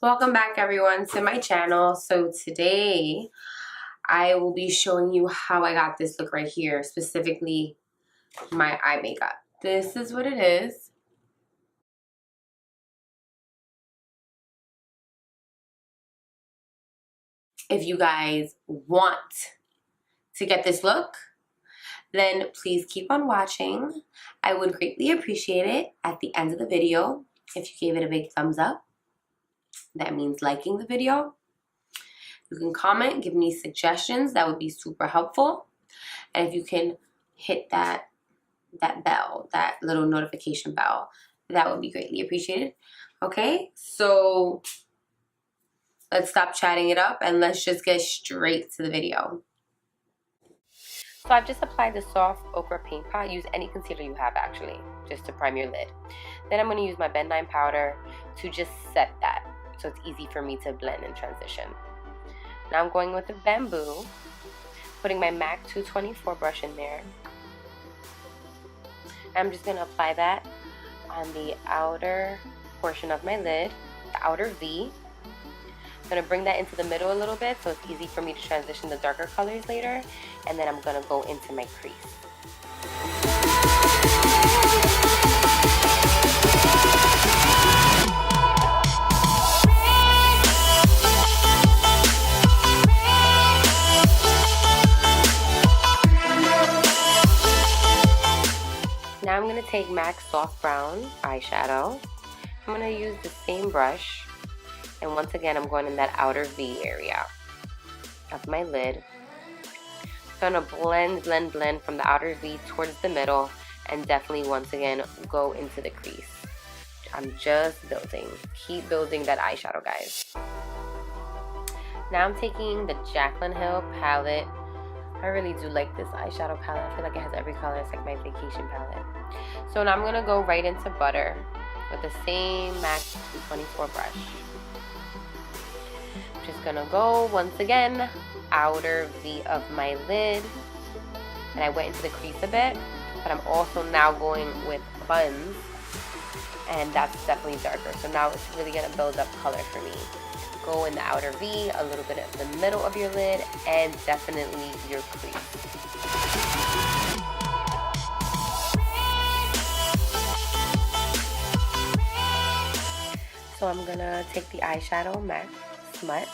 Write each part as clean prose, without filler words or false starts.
Welcome back everyone to my channel. So today I will be showing you how I got this look right here, specifically my eye makeup. This is what it is. If you guys want to get this look, then please keep on watching. I would greatly appreciate it at the end of the video if you gave it a big thumbs up. That means liking the video. You can comment, give me suggestions. That would be super helpful. And if you can hit that bell, that little notification bell, that would be greatly appreciated. Okay, so let's stop chatting it up and let's just get straight to the video. So I've just applied the soft ochre paint pot. Use any concealer you have actually, just to prime your lid. Then I'm going to use my Ben 9 powder to just set that, so it's easy for me to blend and transition. Now I'm going with the bamboo, putting my MAC 224 brush in there. I'm just going to apply that on the outer portion of my lid, the outer V. I'm going to bring that into the middle a little bit so it's easy for me to transition the darker colors later. And then I'm going to go into my crease. Now I'm going to take MAC Soft Brown eyeshadow. I'm going to use the same brush, and once again I'm going in that outer V area of my lid. I'm going to blend from the outer V towards the middle, and definitely once again go into the crease. I'm just building. Keep building that eyeshadow, guys. Now I'm taking the Jacqueline Hill palette. I really do like this eyeshadow palette. I feel like it has every color. It's like my vacation palette. So now I'm going to go right into butter with the same MAC 224 brush. I'm just going to go once again, outer V of my lid. And I went into the crease a bit. But I'm also now going with buns. And that's definitely darker. So now it's really going to build up color for me. Go in the outer V, a little bit of the middle of your lid, and definitely your crease. So I'm gonna take the eyeshadow MAC SMUT,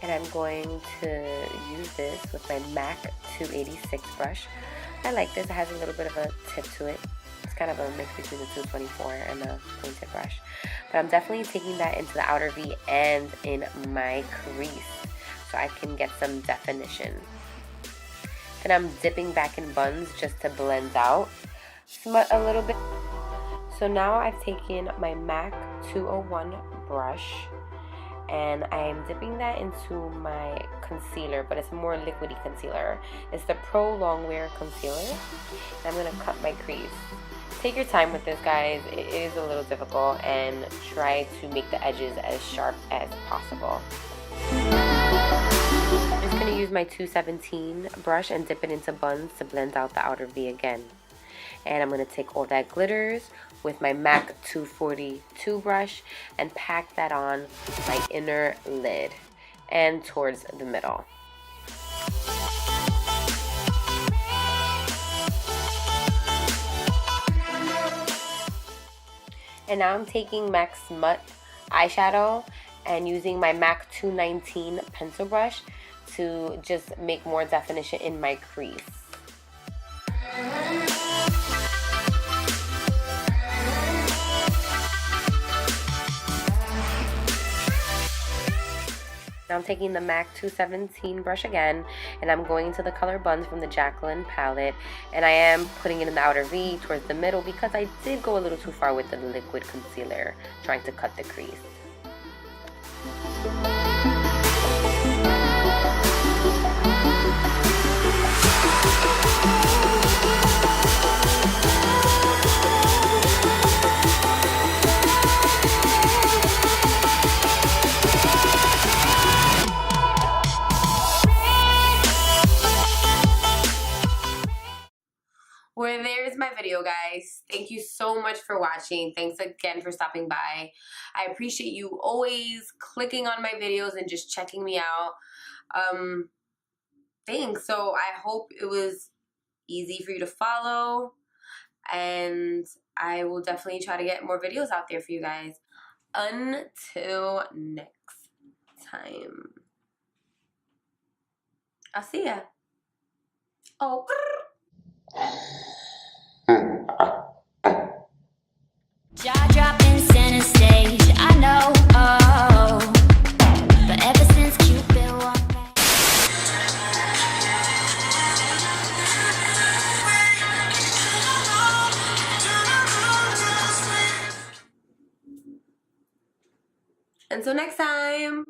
and I'm going to use this with my MAC 286 brush. I like this. It has a little bit of a tip to it. It's kind of a mix between the 224 and the pointed brush. But I'm definitely taking that into the outer V and in my crease so I can get some definition. Then I'm dipping back in buns just to blend out SMUT a little bit. So now I've taken my MAC 201 brush and I'm dipping that into my concealer, but it's a more liquidy concealer. It's the Pro Longwear Concealer. And I'm going to cut my crease. Take your time with this, guys. It is a little difficult, and try to make the edges as sharp as possible. I'm just going to use my 217 brush and dip it into buns to blend out the outer V again. And I'm going to take all that glitters with my MAC 242 brush and pack that on my inner lid and towards the middle. And now I'm taking MAC SMUT eyeshadow and using my MAC 219 pencil brush to just make more definition in my crease. Now I'm taking the MAC 217 brush again, and I'm going into the color Buns from the Jacqueline palette, and I am putting it in the outer V towards the middle because I did go a little too far with the liquid concealer, trying to cut the crease. Where there's my video, guys. Thank you so much for watching. Thanks again for stopping by. I appreciate you always clicking on my videos and just checking me out. Thanks. So I hope it was easy for you to follow, and I will definitely try to get more videos out there for you guys. Until next time, I'll see ya. Oh. Jaw dropping center stage, I know, oh, but ever since Cupid walked back. Until next time.